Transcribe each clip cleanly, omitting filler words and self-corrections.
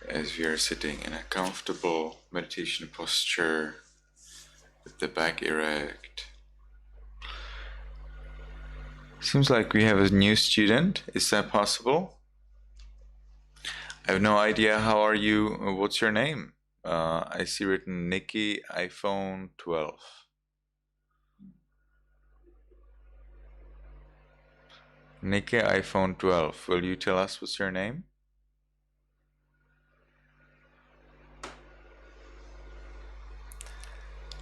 as we are sitting in a comfortable meditation posture with the back erect. Seems like we have a new student. Is that possible? I have no idea. How are you? What's your name? I see written Nikki iPhone 12. Nikki iPhone 12. Will you tell us what's your name?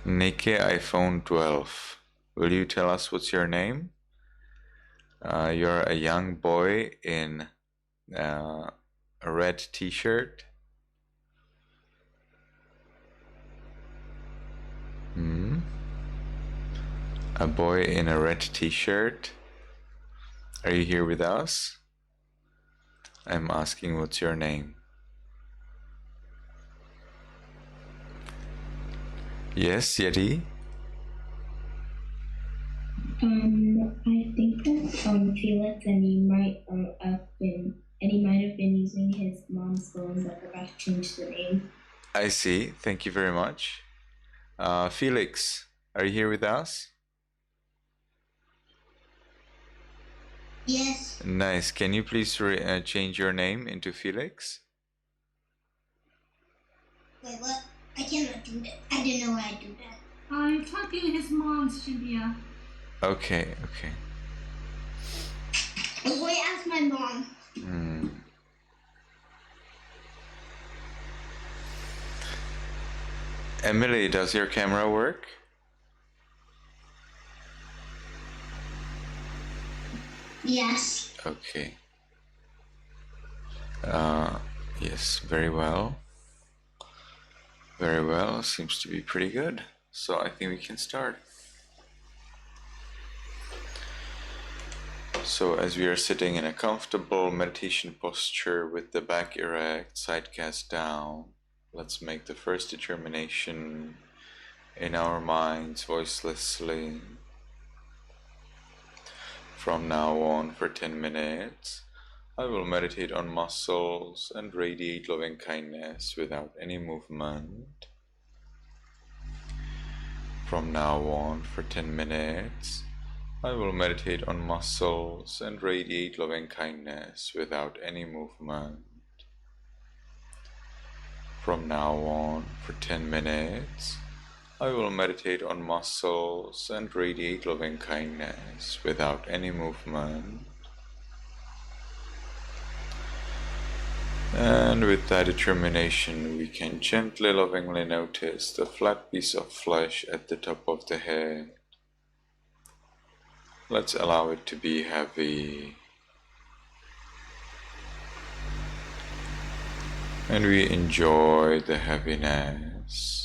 Nikki iPhone 12. Will you tell us what's your name? You're a young boy in a red t-shirt. A boy in a red t-shirt. Are you here with us? I'm asking what's your name. Yes, Yeti? I think that Felix and he might have been using his mom's phone but forgot to change the name. I see. Thank you very much. Felix, are you here with us? Yes. Nice. Can you please change your name into Felix? Wait, what? I cannot do that. I didn't know how to do that. I'm talking his mom, Cynthia. Okay. I'm going to ask my mom. Emily, does your camera work? Yes. Okay. Yes, very well. Very well. Seems to be pretty good. So I think we can start. So as we are sitting in a comfortable meditation posture with the back erect, side cast down, let's make the first determination in our minds voicelessly. From now on, for 10 minutes, I will meditate on muscles and radiate loving kindness without any movement. From now on, for 10 minutes, I will meditate on muscles and radiate loving kindness without any movement. From now on, for 10 minutes, I will meditate on muscles and radiate loving kindness without any movement. And with that determination, we can gently, lovingly notice the flat piece of flesh at the top of the head. Let's allow it to be heavy. And we enjoy the heaviness.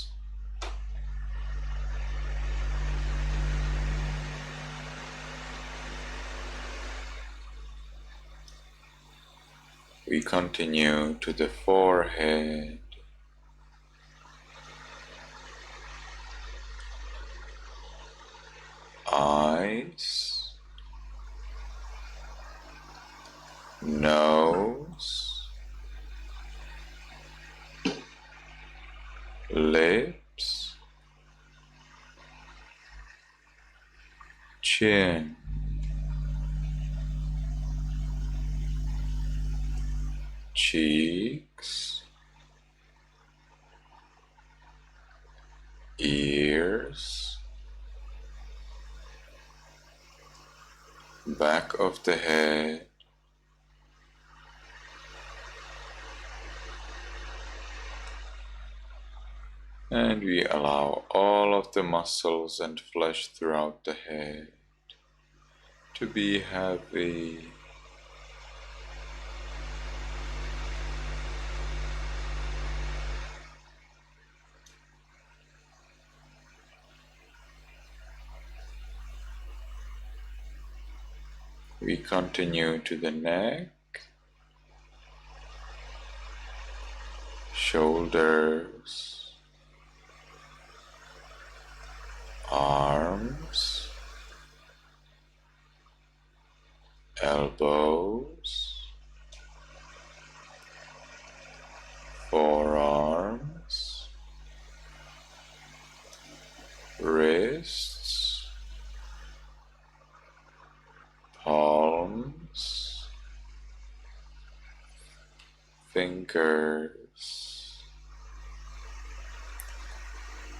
We continue to the forehead. Eyes. Nose. Lips. Chin. Cheeks. Ears. Back of the head. And we allow all of the muscles and flesh throughout the head to be heavy. We continue to the neck, shoulders, arms, elbows, forearms, wrists, palms, fingers,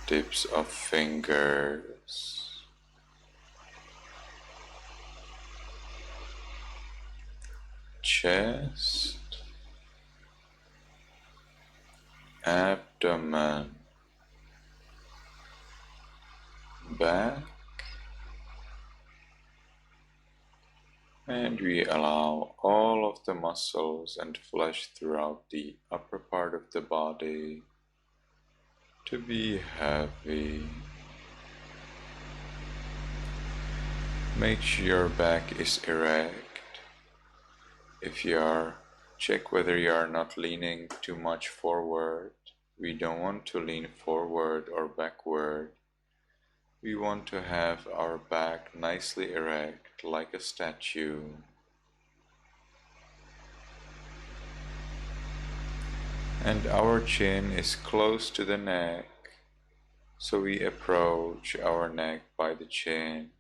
tips of fingers, chest, abdomen, back, and we allow all of the muscles and flesh throughout the upper part of the body to be heavy. Make sure your back is erect. If you are, check whether you are not leaning too much forward. We don't want to lean forward or backward. We want to have our back nicely erect like a statue. And our chin is close to the neck, so we approach our neck by the chin.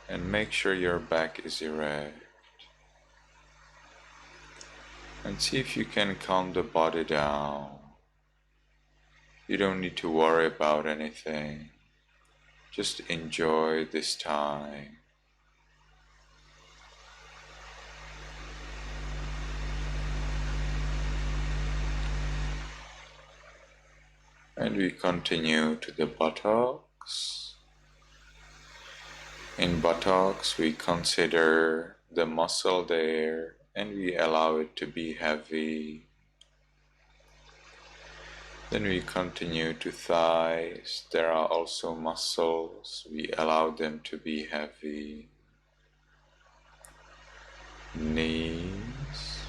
And make sure your back is erect. And see if you can calm the body down. You don't need to worry about anything. Just enjoy this time. And we continue to the buttocks. In buttocks, we consider the muscle there and we allow it to be heavy. Then we continue to thighs. There are also muscles. We allow them to be heavy. Knees,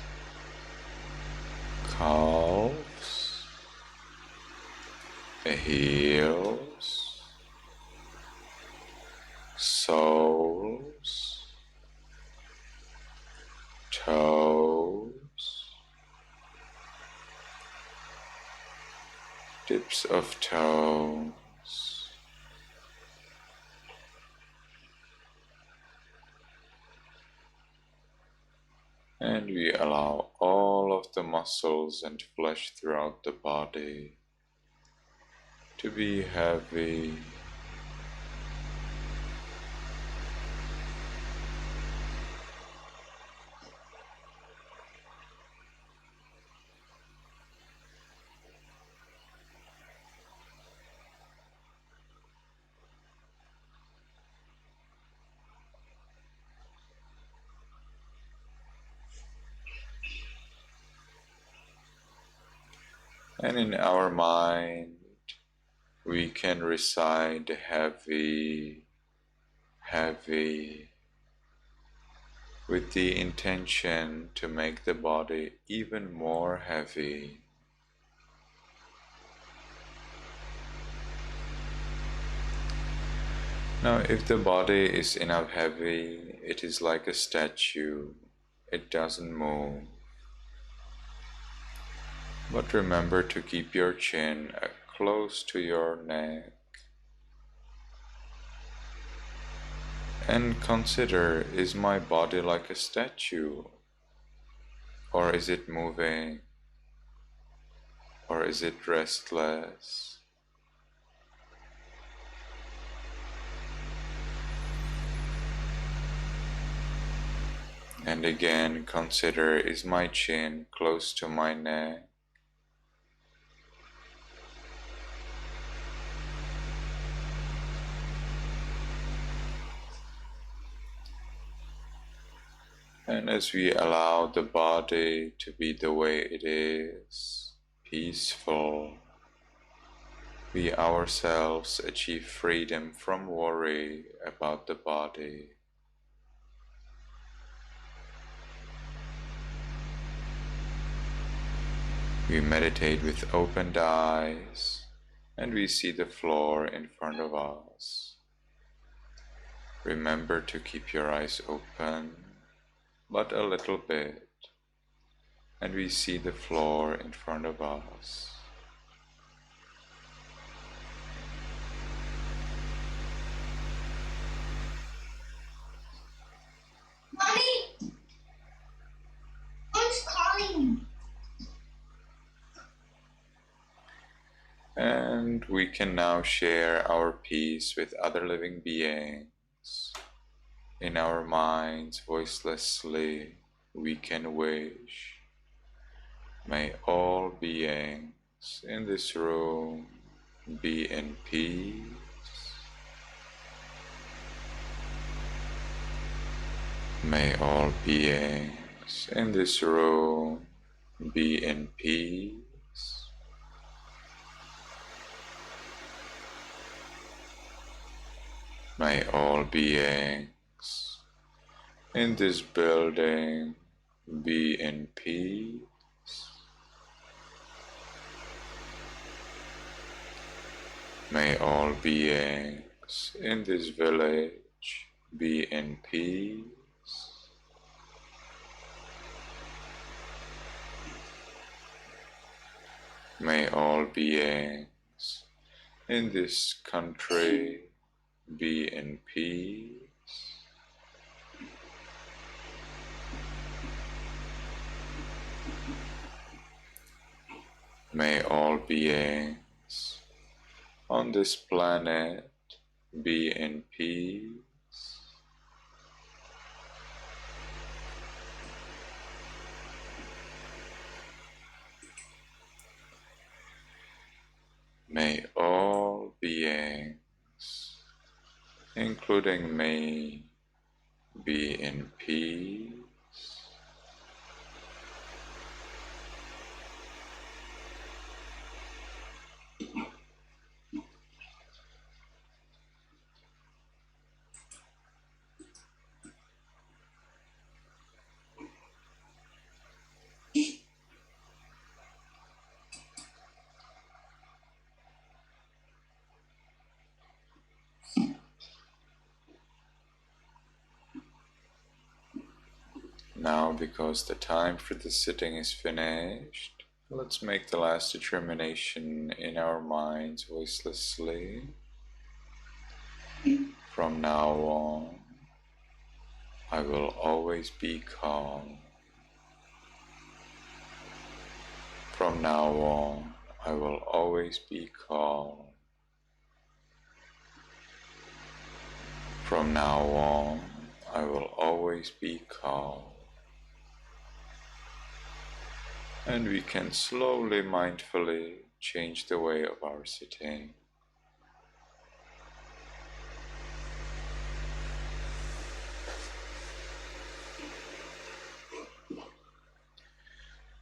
calves, the heels, soles, toes, tips of toes, and we allow all of the muscles and flesh throughout the body to be heavy. And in our mind, we can recite heavy, heavy, with the intention to make the body even more heavy. Now, if the body is enough heavy, it is like a statue. It doesn't move. But remember to keep your chin close to your neck. And consider, is my body like a statue? Or is it moving? Or is it restless? And again, consider, is my chin close to my neck? And as we allow the body to be the way it is, peaceful, we ourselves achieve freedom from worry about the body. We meditate with opened eyes and we see the floor in front of us. Remember to keep your eyes open, but a little bit, and we see the floor in front of us. Mommy! Mom's calling. And we can now share our peace with other living beings. In our minds, voicelessly, we can wish, may all beings in this room be in peace. May all beings in this room be in peace. May all beings in this building be in peace. May all beings in this village be in peace. May all beings in this country be in peace. May all beings on this planet be in peace. May all beings, including me, be in peace. Now, because the time for the sitting is finished, let's make the last determination in our minds voicelessly. From now on, I will always be calm. From now on, I will always be calm. From now on, I will always be calm. And we can slowly, mindfully change the way of our sitting.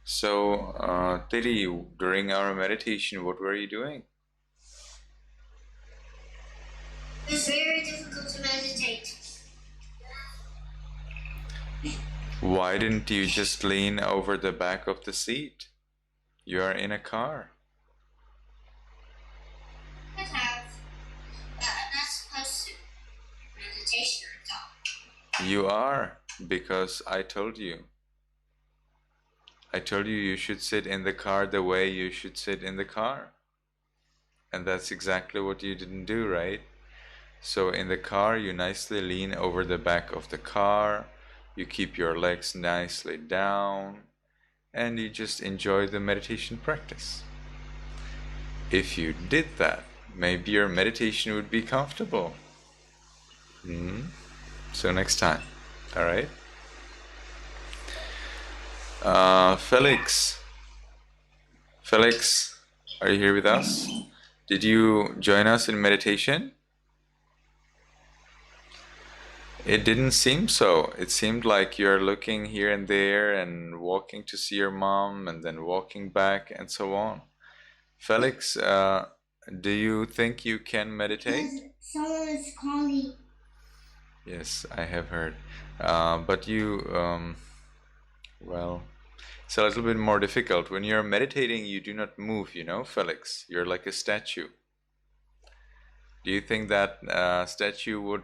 So, Tiri, during our meditation, what were you doing? It's very difficult to meditate. Why didn't you just lean over the back of the seat? You are in a car. I have, but I'm not supposed to. Meditation, I thought. You are, because I told you. I told you you should sit in the car the way you should sit in the car. And that's exactly what you didn't do, right? So in the car, you nicely lean over the back of the car, you keep your legs nicely down, and you just enjoy the meditation practice. If you did that, maybe your meditation would be comfortable. So next time, all right? Felix, are you here with us? Did you join us in meditation? It didn't seem so. It seemed like you're looking here and there and walking to see your mom and then walking back and so on. Felix, do you think you can meditate? Someone is calling. Yes, I have heard. But you, well, it's a little bit more difficult. When you're meditating, you do not move, you know, Felix. You're like a statue. Do you think that statue would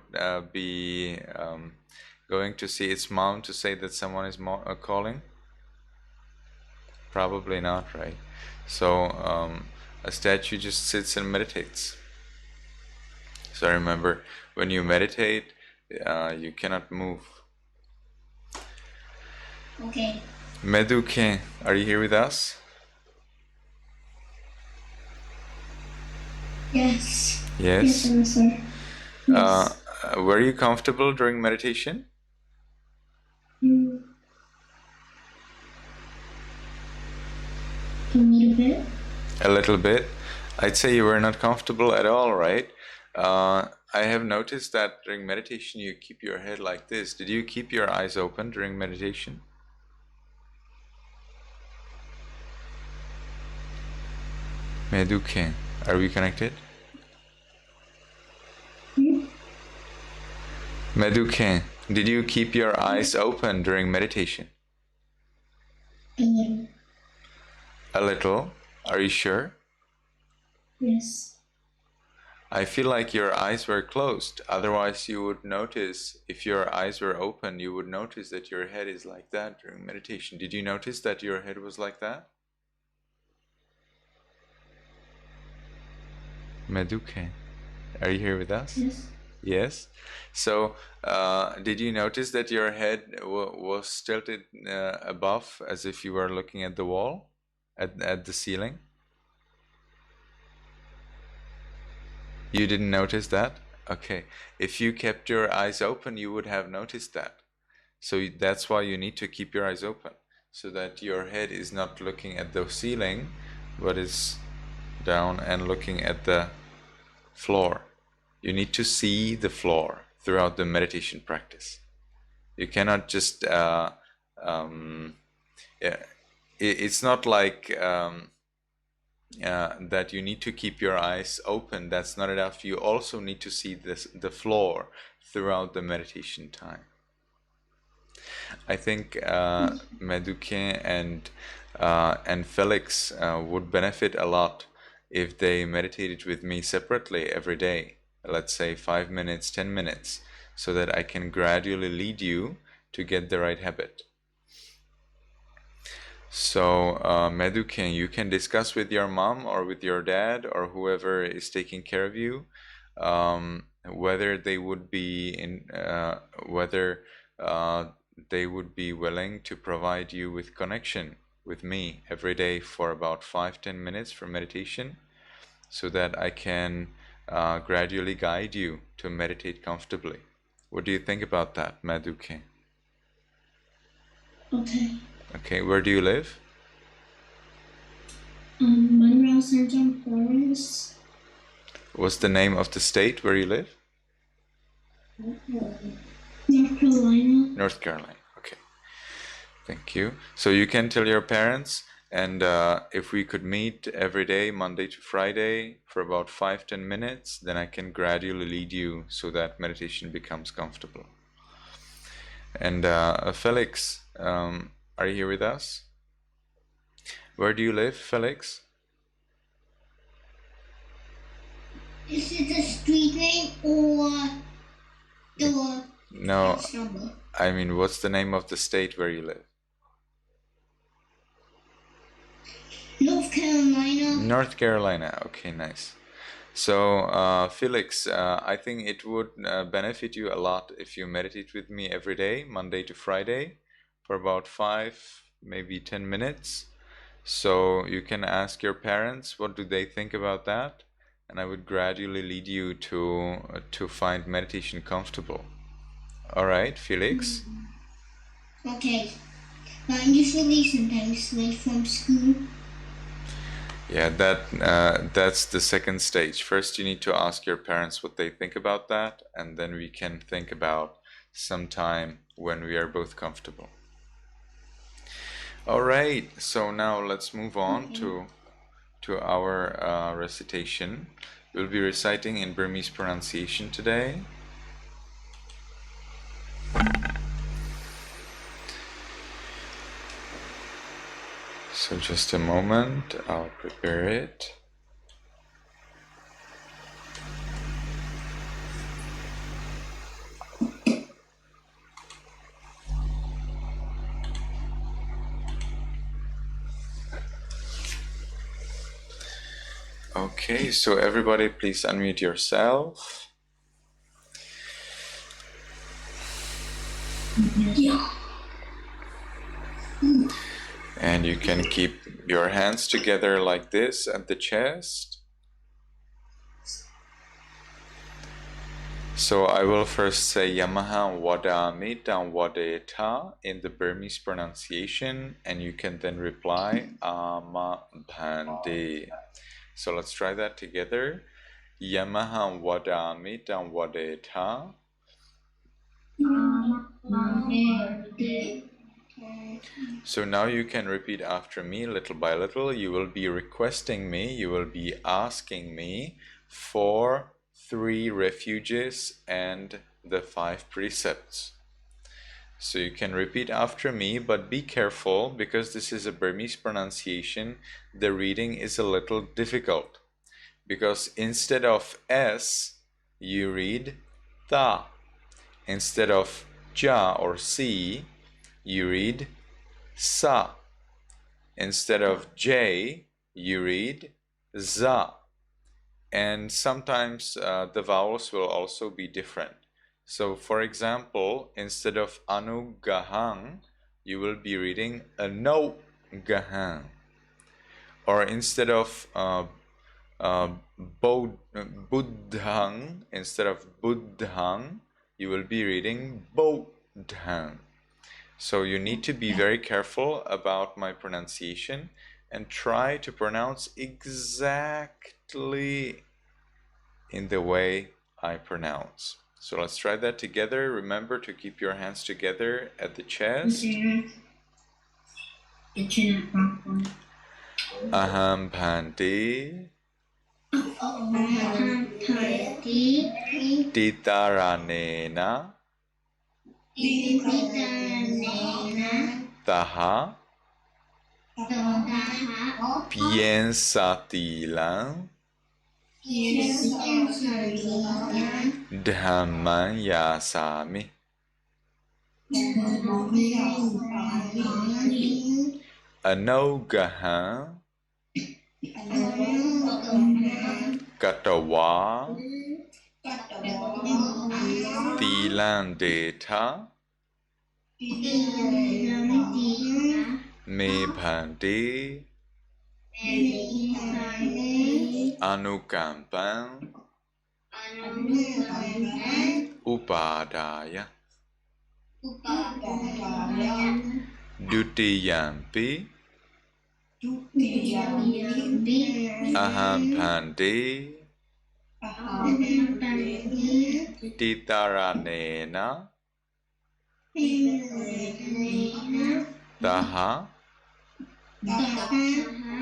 be going to see its mom to say that someone is calling? Probably not, right? So a statue just sits and meditates. So remember, when you meditate, you cannot move. Okay. Meduke, are you here with us? Yes. Yes. Yes, sir. Yes. Were you comfortable during meditation? Mm. A little bit. A little bit. I'd say you were not comfortable at all, right? I have noticed that during meditation you keep your head like this. Did you keep your eyes open during meditation? Meduke, are we connected? Meduke, did you keep your eyes open during meditation? A little. A little. Are you sure? Yes. I feel like your eyes were closed. Otherwise, you would notice, if your eyes were open, you would notice that your head is like that during meditation. Did you notice that your head was like that? Meduke, are you here with us? Yes. Yes. So, did you notice that your head was tilted above, as if you were looking at the wall, at the ceiling? You didn't notice that? Okay. If you kept your eyes open, you would have noticed that. So that's why you need to keep your eyes open, so that your head is not looking at the ceiling, but is down and looking at the floor. You need to see the floor throughout the meditation practice. You cannot just, it's not like that you need to keep your eyes open. That's not enough. You also need to see the floor throughout the meditation time. I think Meduke and Felix would benefit a lot if they meditated with me separately every day. Let's say 5 minutes, 10 minutes, so that I can gradually lead you to get the right habit. So, Meduke, you can discuss with your mom or with your dad or whoever is taking care of you, whether they would be they would be willing to provide you with connection with me every day for about 5-10 minutes for meditation, so that I can gradually guide you to meditate comfortably. What do you think about that, Meduke? Okay. Okay, where do you live? Monroe St. John Forest. What's the name of the state where you live? North Carolina. North Carolina. Okay. Thank you. So you can tell your parents, and if we could meet every day, Monday to Friday, for about 5-10 minutes, then I can gradually lead you so that meditation becomes comfortable. And Felix, are you here with us? Where do you live, Felix? Is it the street name or the No, house number? I mean, what's the name of the state where you live? North Carolina. North Carolina. Okay, nice. So, Felix, I think it would benefit you a lot if you meditate with me every day, Monday to Friday, for about 5, maybe 10 minutes. So you can ask your parents what do they think about that, and I would gradually lead you to find meditation comfortable. All right, Felix? Okay. I'm usually sometimes late from school. Yeah, that's the second stage. First, you need to ask your parents what they think about that, and then we can think about some time when we are both comfortable. All right, so now let's move on to our recitation. We'll be reciting in Burmese pronunciation today. So just a moment, I'll prepare it. Okay, so everybody please unmute yourself. And you can keep your hands together like this at the chest. So I will first say Yamaha Wadami Tam Wadeta in the Burmese pronunciation, and you can then reply Ama Bhande. So let's try that together. Yamaha Wadami Tam Wadeta. So now you can repeat after me little by little. You will be requesting me, you will be asking me for 3 refuges and the 5 precepts. So you can repeat after me, but be careful because this is a Burmese pronunciation. The reading is a little difficult because instead of S, you read Tha. Instead of Ja or Si, you read Sa. Instead of J, you read Za. And sometimes the vowels will also be different. So for example, instead of Anugahang, you will be reading Anogahang. Or instead of Buddhang, instead of Buddhang, you will be reading Bodhang. So you need to be very careful about my pronunciation and try to pronounce exactly in the way I pronounce. So let's try that together. Remember to keep your hands together at the chest. Aham Bhante Titaranena Taha Piensatilan Dhamman Yasami. Anogaha Katawa Tilandeta Me Bhante Anukampan Upadaya Dutiyampi Aham Bhante Titaranena Taha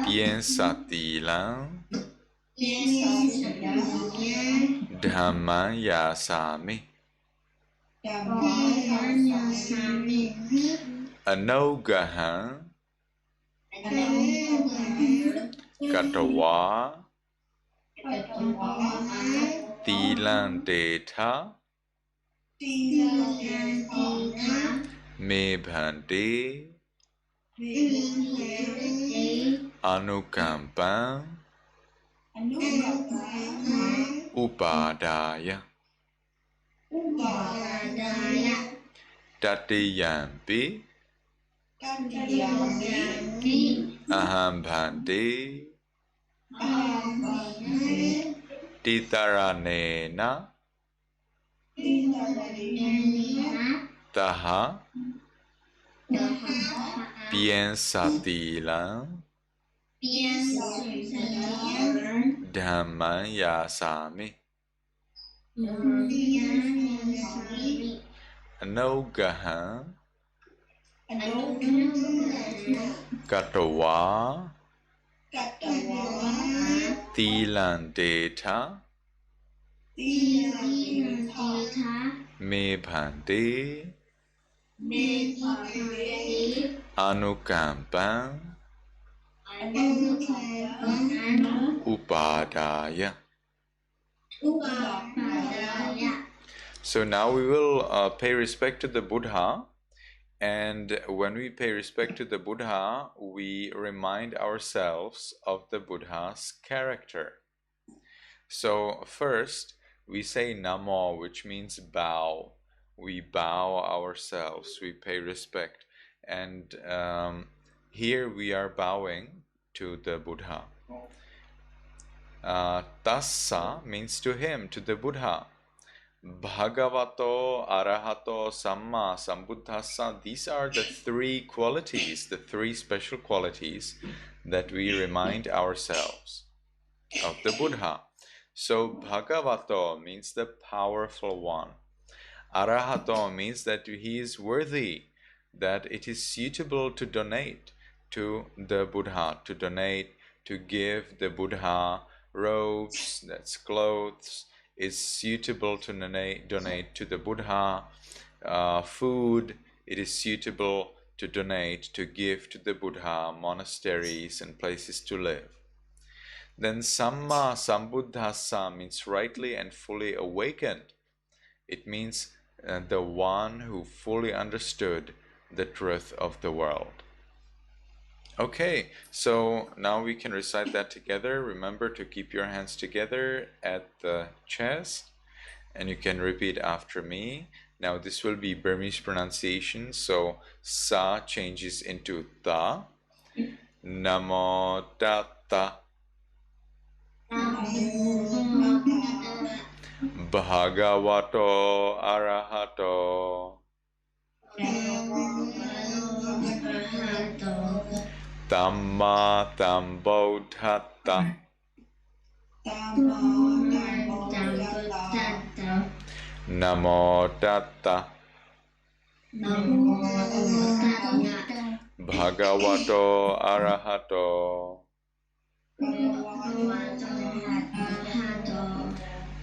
Piensatilan Dhamman Yasami. Anogahan Katawa Tilandeta Me Bhante Anukampan Upadaya Tatiyampi Aham Bhante Titaranena Taha Piensatilan Dhamman Yasami. Anogahan Katawa Tilandeta Me Bhante Anukampan Upadaya. So now we will pay respect to the Buddha And when we pay respect to the Buddha, we remind ourselves of the Buddha's character. So first, we say Namo, which means bow. We bow ourselves, we pay respect. And here we are bowing to the Buddha. Tassa means to him, to the Buddha. Bhagavato, Arahato, Samma, Sambuddhassa. These are the three qualities, the three special qualities that we remind ourselves of the Buddha. So Bhagavato means the powerful one. Arahato means that he is worthy, that it is suitable to donate to the Buddha, to donate, to give the Buddha robes, that's clothes, is suitable to donate to the Buddha, food, it is suitable to donate, to give to the Buddha, monasteries and places to live. Then Samma Sambuddhassa means rightly and fully awakened. It means the one who fully understood the truth of the world. Okay, so now we can recite that together. Remember to keep your hands together at the chest, and you can repeat after me. Now this will be Burmese pronunciation, so Sa changes into Ta. Namo Tatta Bhagavato Arahato Tamma Tambuddhata Namo Tatta Bhagavato Arahato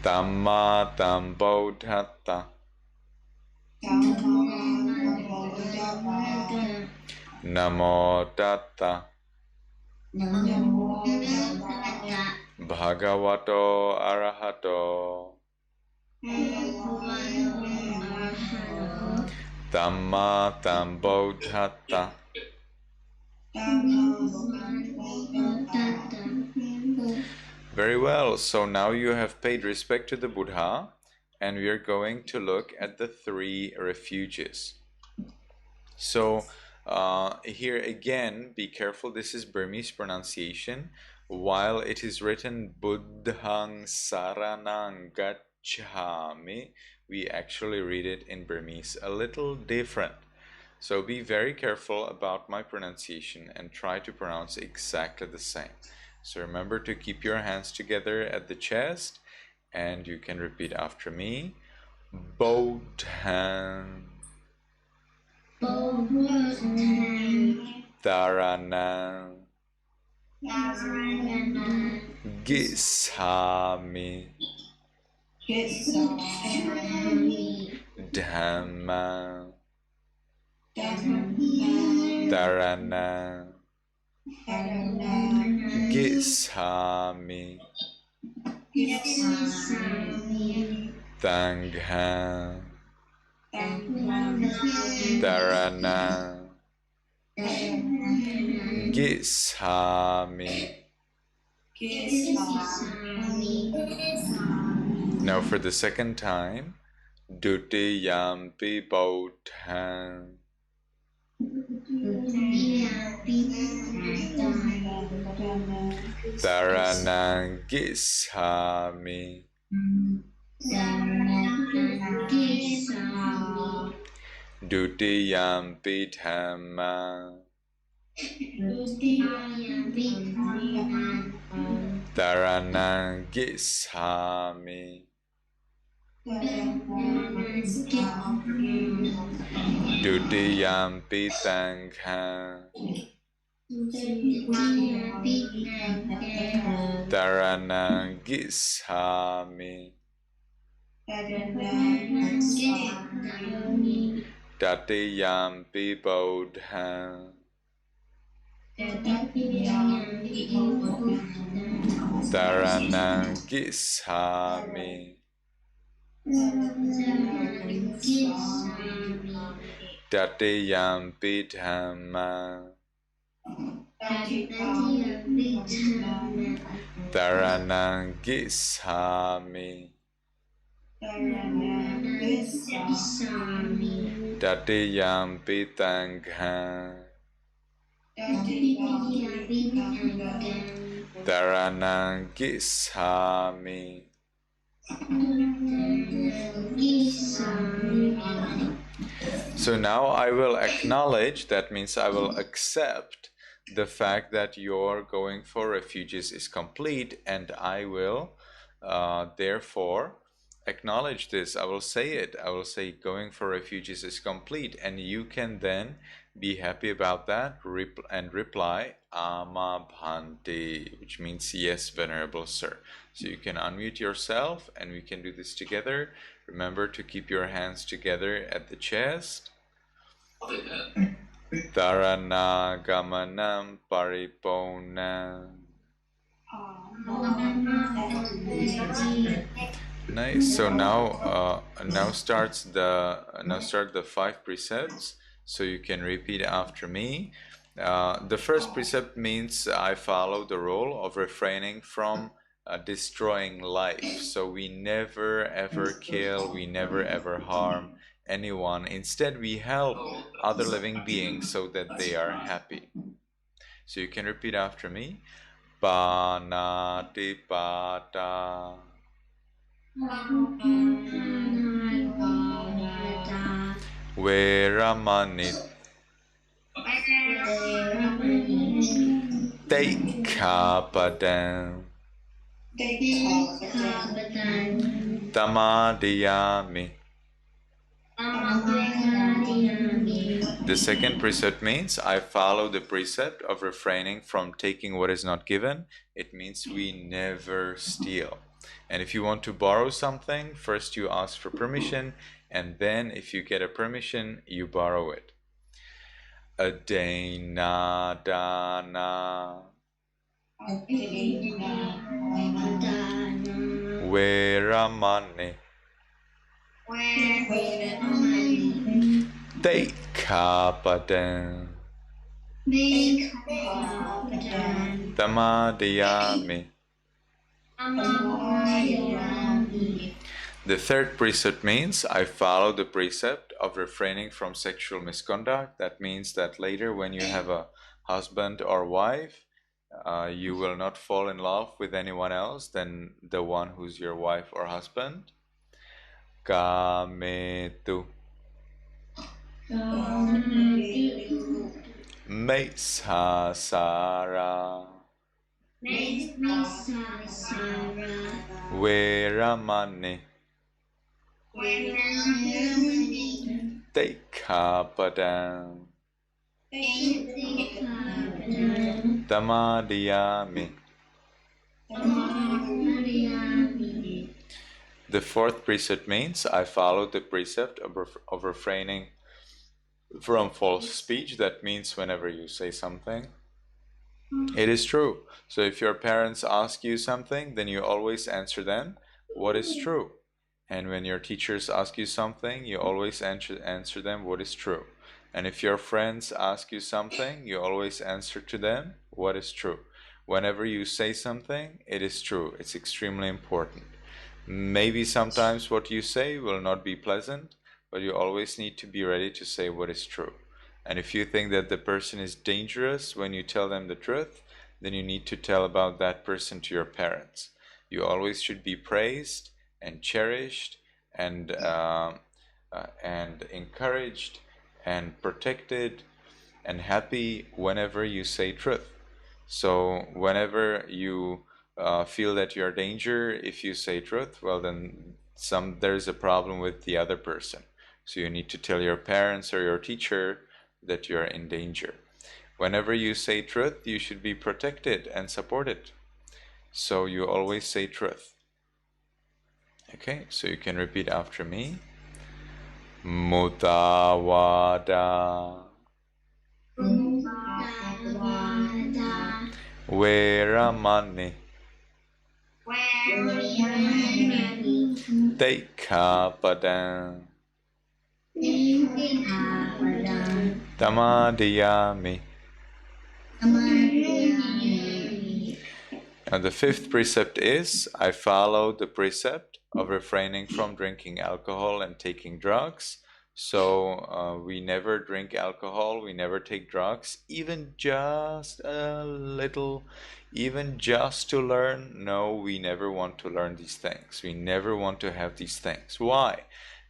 Tamma Tambuddhata Namo Tatta Bhagavato Arahato Tamma Tambuddhata. Very well, so now you have paid respect to the Buddha, and we are going to look at the three refuges. So here again, be careful, this is Burmese pronunciation. While it is written Buddhang Saranang Gacchami, we actually read it in Burmese a little different. So be very careful about my pronunciation and try to pronounce exactly the same. So remember to keep your hands together at the chest, and you can repeat after me. Bodhan Dharanam Gisami Dhamma Dharanam Gisami Tangham Dharanam Gisami. Now for the second time, Dutiyampi Bodhan Dharanam Gisami Dutiyampi Dhamma Dharanam Gisami Dutiyampi Tangham Dharanam Gisami Tatiyampi Bodhan Dharanam Gisami Tatiyampi dhamma Taranang gissami Tatiyampi tangham Taranang gissami. So now I will acknowledge, that means I will accept the fact that your going for refuges is complete, and I will therefore acknowledge this. I will say it. I will say going for refuges is complete, and you can then be happy about that and reply Ama Bhante, which means yes, Venerable Sir. So you can unmute yourself and we can do this together. Remember to keep your hands together at the chest. Dharana gamanam pariponam. Nice. So now start the 5 precepts. So you can repeat after me. The first precept means I follow the rule of refraining from destroying life. So we never ever kill, we never ever harm anyone. Instead, we help other living beings so that they are happy. So you can repeat after me. Panatipata Veramani Teikhapadam Tamadiyami. The second precept means I follow the precept of refraining from taking what is not given. It means we never steal. And if you want to borrow something, first you ask for permission, and then if you get a permission, you borrow it. Adena dana Veramani Teikhapadam Tamadiyami. The third precept means I follow the precept of refraining from sexual misconduct. That means that later when you have a husband or wife, you will not fall in love with anyone else than the one who's your wife or husband. Kametu Mesasara Veramani Teikhapadam Tamadiyami. The fourth precept means I follow the precept of refraining from false speech. That means whenever you say something, it is true. So if your parents ask you something, then you always answer them what is true. And when your teachers ask you something, you always answer them what is true. And if your friends ask you something, you always answer to them what is true. Whenever you say something, it is true. It's extremely important. Maybe sometimes what you say will not be pleasant, but you always need to be ready to say what is true. And if you think that the person is dangerous when you tell them the truth, then you need to tell about that person to your parents. You always should be praised and cherished and encouraged and protected and happy whenever you say truth. So whenever you feel that you're in danger, if you say truth, well then there's a problem with the other person. So you need to tell your parents or your teacher that you're in danger. Whenever you say truth, you should be protected and supported. So you always say truth. Okay, so you can repeat after me. Mutawada Veramani Teikhapadam Tamadiyami. Now the fifth precept is, I follow the precept of refraining from drinking alcohol and taking drugs. So we never drink alcohol, we never take drugs, even just a little, even just to learn. No, we never want to learn these things. We never want to have these things. Why?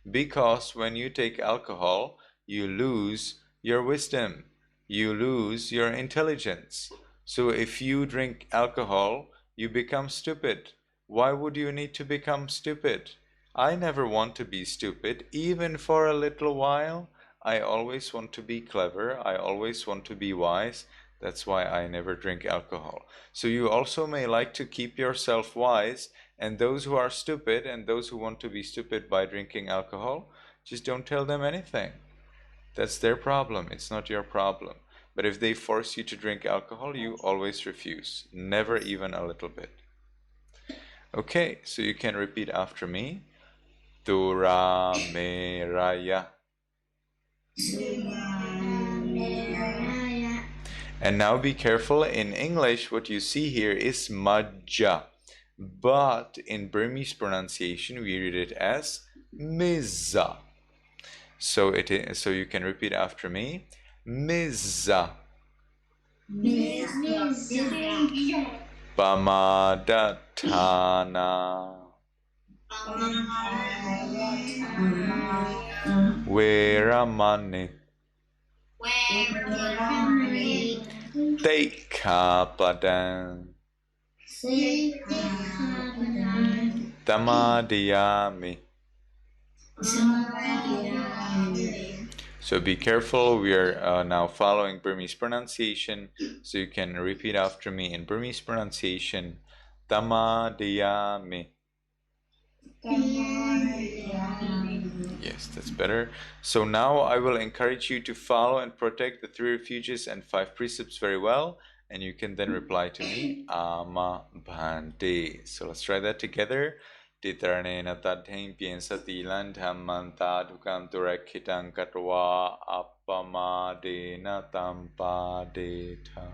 Because when you take alcohol, you lose your wisdom, you lose your intelligence. So if you drink alcohol, you become stupid. Why would you need to become stupid? I never want to be stupid, even for a little while. I always want to be clever. I always want to be wise. That's why I never drink alcohol. So you also may like to keep yourself wise, and those who are stupid and those who want to be stupid by drinking alcohol, just don't tell them anything. That's their problem. It's not your problem. But if they force you to drink alcohol, you always refuse. Never even a little bit. Okay, so you can repeat after me. Tura me raya. And now be careful. In English, what you see here is majja. But in Burmese pronunciation, we read it as mizza. So you can repeat after me. Mizza. Pamadatthana. Veramani. Teikhapadam. Tamadiyami. So be careful, we are now following Burmese pronunciation, so you can repeat after me in Burmese pronunciation. Tamadiyami. Yes, that's better. So now I will encourage you to follow and protect the three refuges and five precepts very well, and you can then reply to me, Ama Bhante. So let's try that together. Titranena tadhain piensatilan dhammanta dukam turakhitam katva appamadena tampadeta.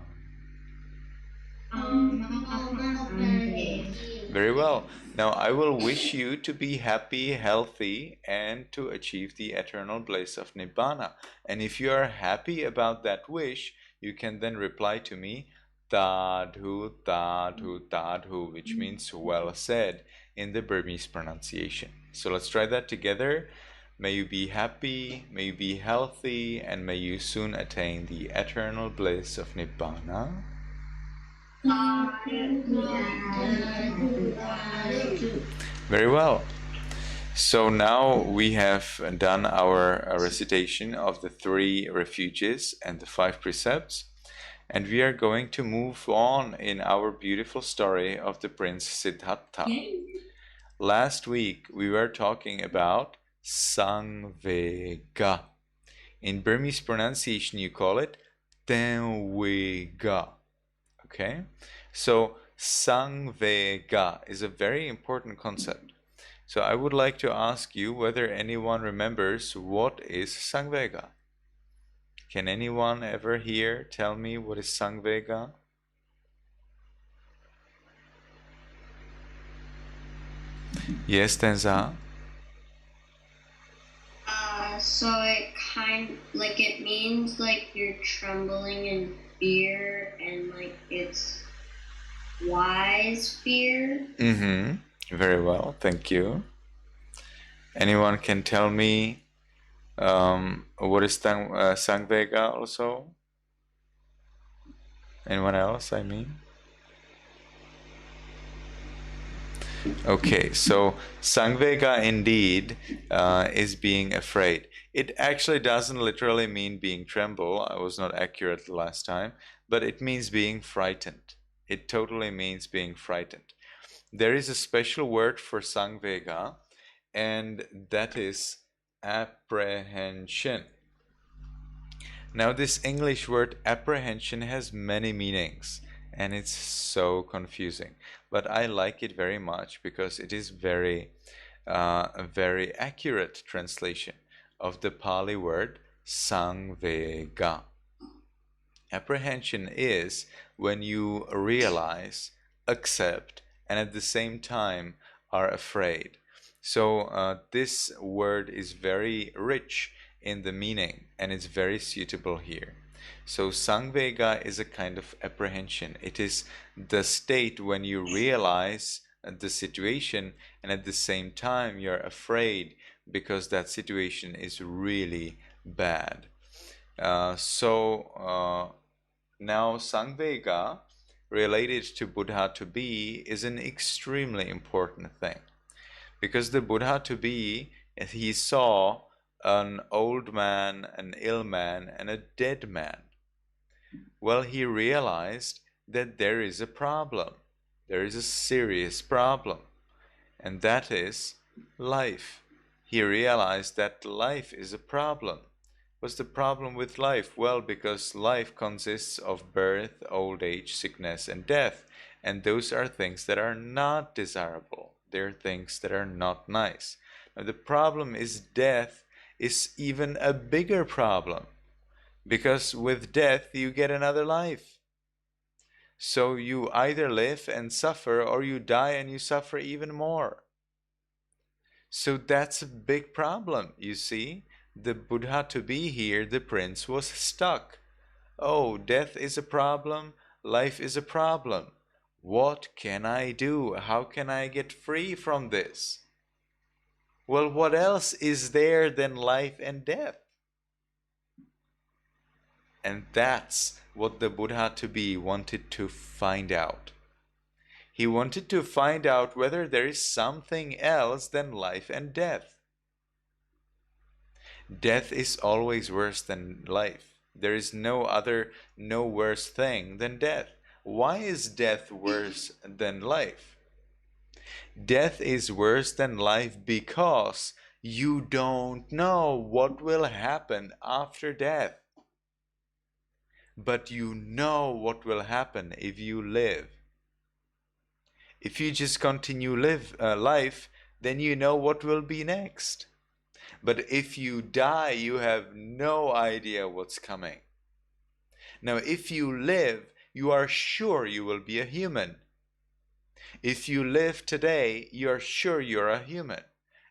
Very well. Now I will wish you to be happy, healthy, and to achieve the eternal bliss of Nibbana. And if you are happy about that wish, you can then reply to me, Tadhu, Tadhu, Tadhu, which means well said in the Burmese pronunciation. So let's try that together. May you be happy, may you be healthy, and may you soon attain the eternal bliss of Nibbana. Very well. So now we have done our recitation of the three refuges and the five precepts, and we are going to move on in our beautiful story of the Prince Siddhattha. Last week we were talking about Sangvega. In Burmese pronunciation you call it Tenwega. Okay, so Sangvega is a very important concept. So I would like to ask you whether anyone remembers what is Sangvega. Can anyone ever here tell me what is Sangvega? Yes, Tenza? So it means like you're trembling in fear and like it's wise fear. Very well, thank you. Anyone can tell me what is Sangvega also? Anyone else, I mean? Okay, so Sangvega indeed is being afraid. It actually doesn't literally mean being tremble. I was not accurate the last time, but it means being frightened. It totally means being frightened. There is a special word for Sangvega, and that is apprehension. Now, this English word apprehension has many meanings, and it's so confusing. But I like it very much because it is very accurate translation. of the Pali word Sangvega. Apprehension is when you realize, accept, and at the same time are afraid. So this word is very rich in the meaning and it's very suitable here. So Sangvega is a kind of apprehension. It is the state when you realize the situation and at the same time you're afraid because that situation is really bad. Now Sangvega related to Buddha to be is an extremely important thing, because the Buddha to be, he saw an old man, an ill man, and a dead man. Well, he realized that there is a problem. There is a serious problem, and that is life. He realized that life is a problem. What's the problem with life? Well, because life consists of birth, old age, sickness, and death. And those are things that are not desirable. They're things that are not nice. Now, the problem is death is even a bigger problem, because with death you get another life. So you either live and suffer, or you die and you suffer even more. So that's a big problem, you see. The Buddha to be here, the prince, was stuck. Oh, death is a problem, life is a problem. What can I do? How can I get free from this? Well, what else is there than life and death? And that's what the Buddha to be wanted to find out. He wanted to find out whether there is something else than life and death. Death is always worse than life. There is no worse thing than death. Why is death worse than life? Death is worse than life because you don't know what will happen after death. But you know what will happen if you live. If you just continue life, then you know what will be next. But if you die, you have no idea what's coming. Now, if you live, you are sure you will be a human. If you live today, you are sure you're a human.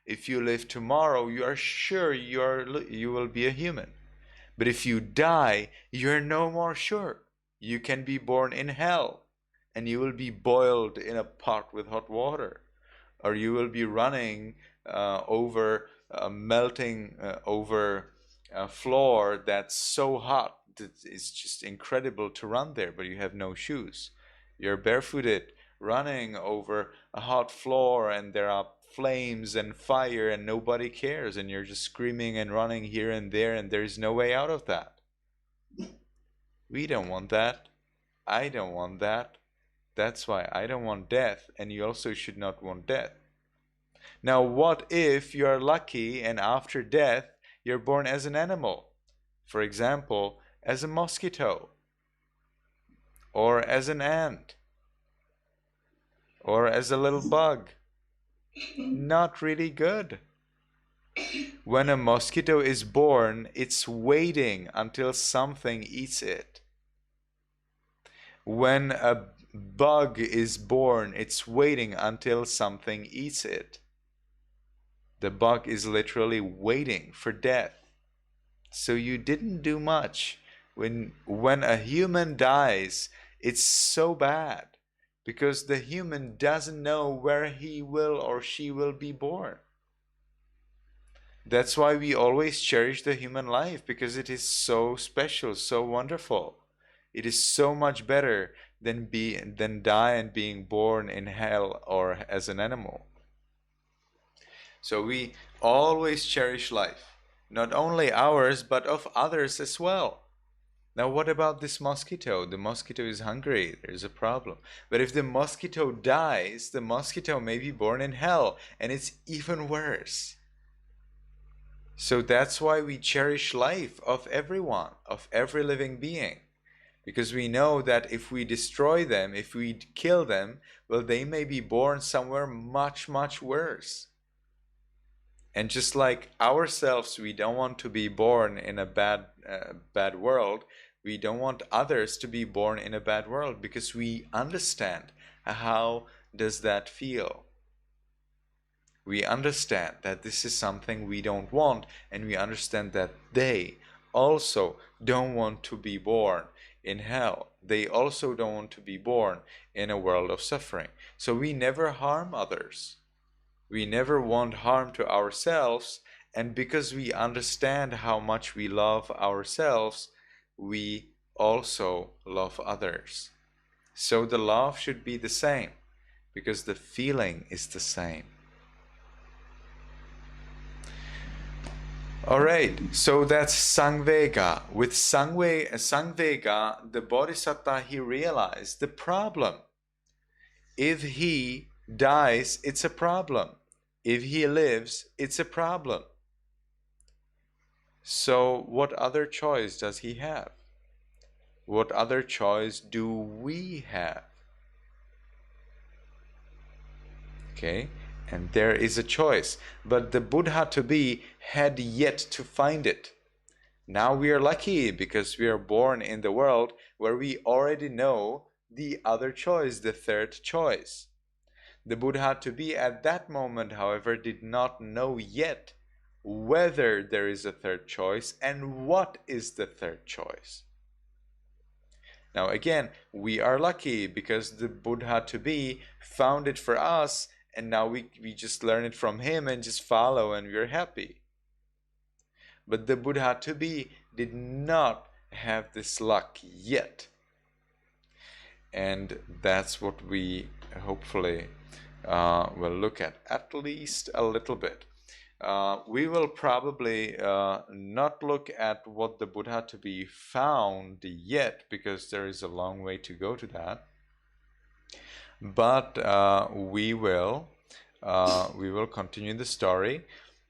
If you live tomorrow, you are sure you will be a human. But if you die, you're no more sure. You can be born in hell, and you will be boiled in a pot with hot water, or you will be running over melting over a floor that's so hot that it's just incredible to run there, but you have no shoes. You're barefooted running over a hot floor, and there are flames and fire, and nobody cares, and you're just screaming and running here and there, and there's no way out of that. We don't want that. I don't want that. That's why I don't want death, and you also should not want death. Now, what if you're lucky and after death you're born as an animal? For example, as a mosquito, or as an ant, or as a little bug. Not really good. When a mosquito is born, it's waiting until something eats it. When a bug is born, it's waiting until something eats it. The bug is literally waiting for death. So you didn't do much. When a human dies, it's so bad, because the human doesn't know where he will or she will be born. That's why we always cherish the human life, because it is so special, so wonderful. It is so much better than die and being born in hell or as an animal. So we always cherish life, not only ours, but of others as well. Now, what about this mosquito? The mosquito is hungry. There's a problem. But if the mosquito dies, the mosquito may be born in hell, and it's even worse. So that's why we cherish life of everyone, of every living being. Because we know that if we destroy them, if we kill them, well, they may be born somewhere much, much worse. And just like ourselves, we don't want to be born in a bad world. We don't want others to be born in a bad world, because we understand how does that feel. We understand that this is something we don't want, and we understand that they also don't want to be born in hell. They also don't want to be born in a world of suffering. So we never harm others. We never want harm to ourselves, and because we understand how much we love ourselves, we also love others. So the love should be the same, because the feeling is the same. All right, so that's Sangvega. With Sangvega, the Bodhisattva, he realized the problem. If he dies, it's a problem. If he lives, it's a problem. So what other choice does he have? What other choice do we have? Okay, and there is a choice, but the Buddha to be had yet to find it. Now we are lucky because we are born in the world where we already know the other choice, the third choice. The Buddha to be at that moment, however, did not know yet whether there is a third choice and what is the third choice. Now again, we are lucky because the Buddha to be found it for us, and now we just learn it from him and just follow, and we're happy. But the Buddha to be did not have this luck yet. And that's what we hopefully will look at least a little bit. We will probably not look at what the Buddha to be found yet, because there is a long way to go to that. But we will continue the story,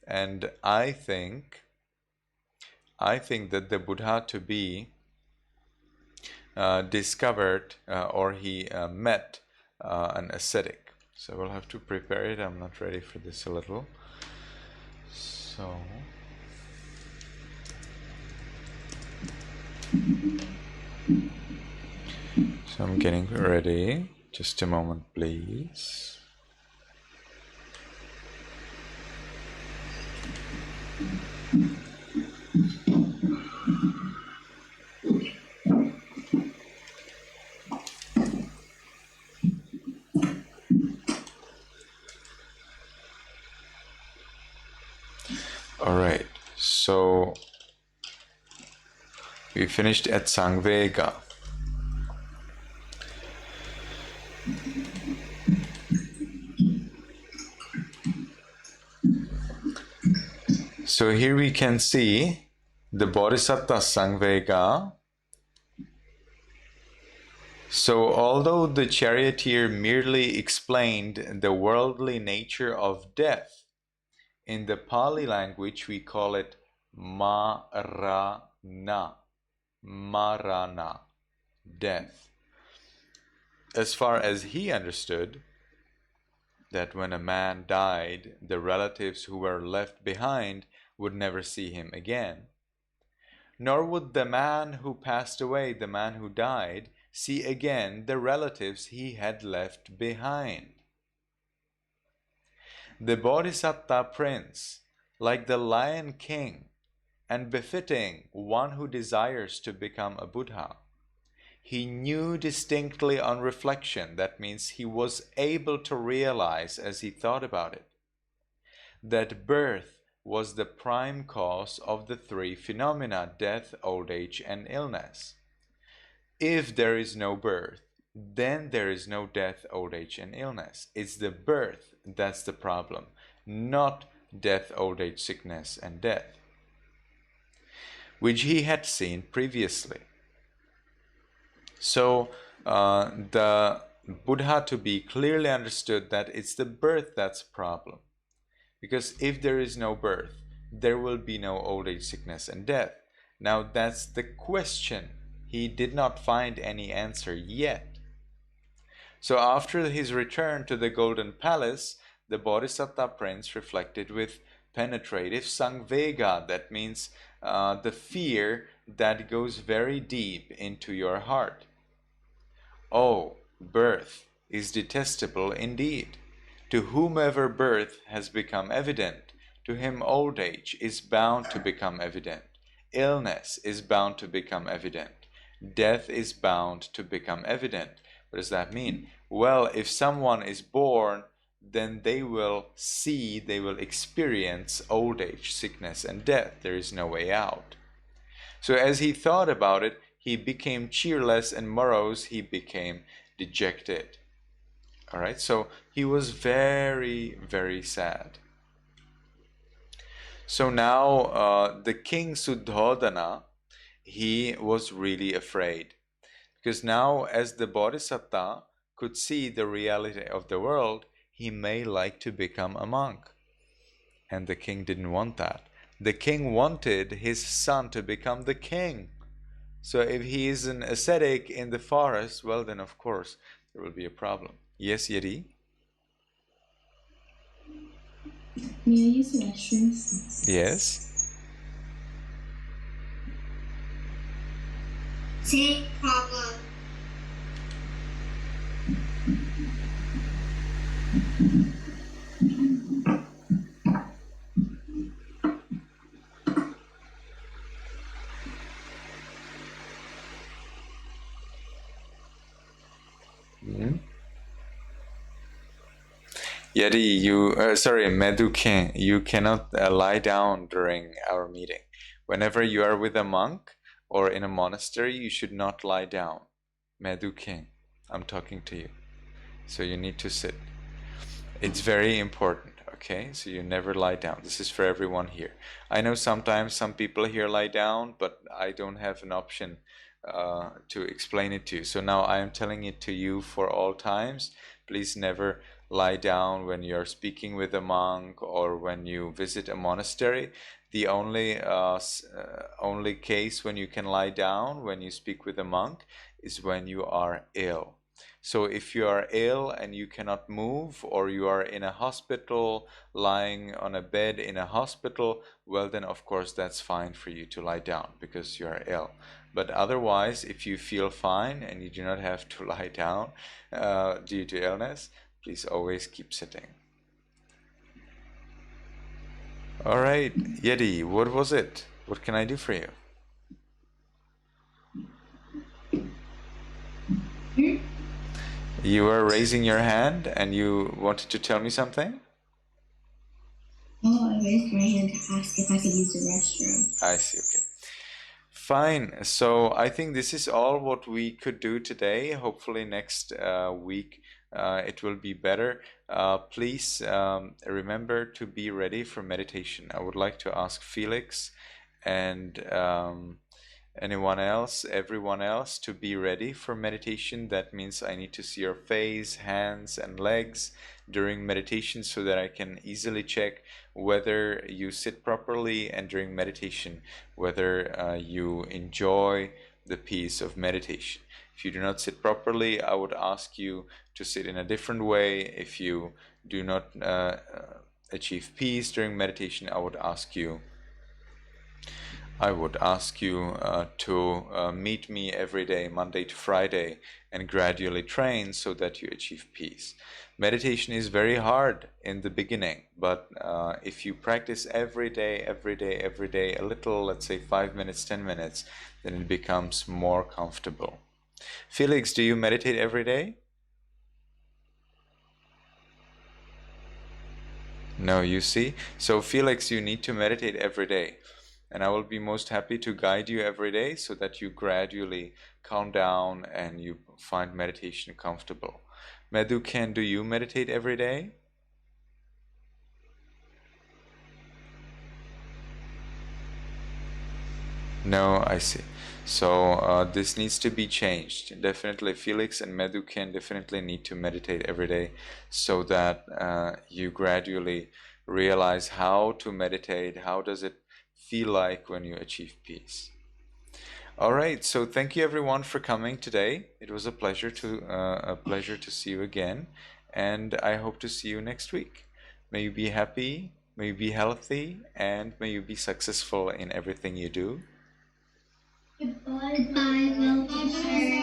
and I think that the Buddha to be discovered or he met an ascetic. So we'll have to prepare it. I'm not ready for this a little. So I'm getting ready. Just a moment, please. All right, so we finished at Sangvega. So here we can see the Bodhisattva Sangvega. So although the charioteer merely explained the worldly nature of death, in the Pali language we call it marana, death. As far as he understood, that when a man died, the relatives who were left behind would never see him again. Nor would the man who passed away, the man who died, see again the relatives he had left behind. The Bodhisattva prince, like the Lion King, and befitting one who desires to become a Buddha, he knew distinctly on reflection, that means he was able to realize as he thought about it, that birth was the prime cause of the three phenomena: death, old age, and illness. If there is no birth, then there is no death, old age, and illness. It's the birth that's the problem, not death, old age, sickness, and death, which he had seen previously. So the Buddha to be clearly understood that it's the birth that's a problem. Because if there is no birth, there will be no old age, sickness, and death. Now that's the question. He did not find any answer yet. So after his return to the Golden Palace, the Bodhisattva prince reflected with penetrative. Sangvega, that means the fear that goes very deep into your heart. Oh, birth is detestable indeed. To whomever birth has become evident, to him old age is bound to become evident. Illness is bound to become evident. Death is bound to become evident. What does that mean? Well, if someone is born, then they will see, they will experience old age, sickness, and death. There is no way out. So as he thought about it, he became cheerless, and morose he became dejected. All right, so he was very, very sad. So now the king Suddhodana, he was really afraid, because now as the Bodhisattva could see the reality of the world, he may like to become a monk. And the king didn't want that. The king wanted his son to become the king. So if he is an ascetic in the forest, well then of course there will be a problem. Yes, Yeri? May I use the restroom? Yes? Same problem. Yeri, Medukin, you cannot lie down during our meeting. Whenever you are with a monk or in a monastery, you should not lie down. Medukin, I'm talking to you. So you need to sit. It's very important, okay? So you never lie down. This is for everyone here. I know sometimes some people here lie down, but I don't have an option to explain it to you. So now I am telling it to you for all times. Please never lie down when you're speaking with a monk or when you visit a monastery. The only case when you can lie down when you speak with a monk is when you are ill. So if you are ill and you cannot move, or you are in a hospital, lying on a bed in a hospital, well then of course that's fine for you to lie down because you are ill. But otherwise, if you feel fine and you do not have to lie down due to illness, please always keep sitting. All right, Yeti, what was it? What can I do for you? You were raising your hand and you wanted to tell me something? Oh, I raised my hand to ask if I could use the restroom. I see, okay. Fine. So I think this is all what we could do today. Hopefully next week it will be better. Please remember to be ready for meditation. I would like to ask Felix and anyone else, everyone else, to be ready for meditation. That means I need to see your face, hands, and legs during meditation so that I can easily check whether you sit properly, and during meditation whether you enjoy the peace of meditation. If you do not sit properly, I would ask you to sit in a different way. If you do not achieve peace during meditation, I would ask you to meet me every day, Monday to Friday, and gradually train so that you achieve peace. Meditation is very hard in the beginning, but if you practice every day, a little, let's say 5 minutes, 10 minutes, then it becomes more comfortable. Felix, do you meditate every day? No, you see? So Felix, you need to meditate every day. And I will be most happy to guide you every day so that you gradually calm down and you find meditation comfortable. Meduken, do you meditate every day? No, I see. So this needs to be changed. Definitely Felix and Meduken definitely need to meditate every day so that you gradually realize how to meditate, how does it feel like when you achieve peace. All right, so thank you everyone for coming today. It was a pleasure to see you again, and I hope to see you next week. May you be happy, May you be healthy and may you be successful in everything you do. Goodbye, well officer.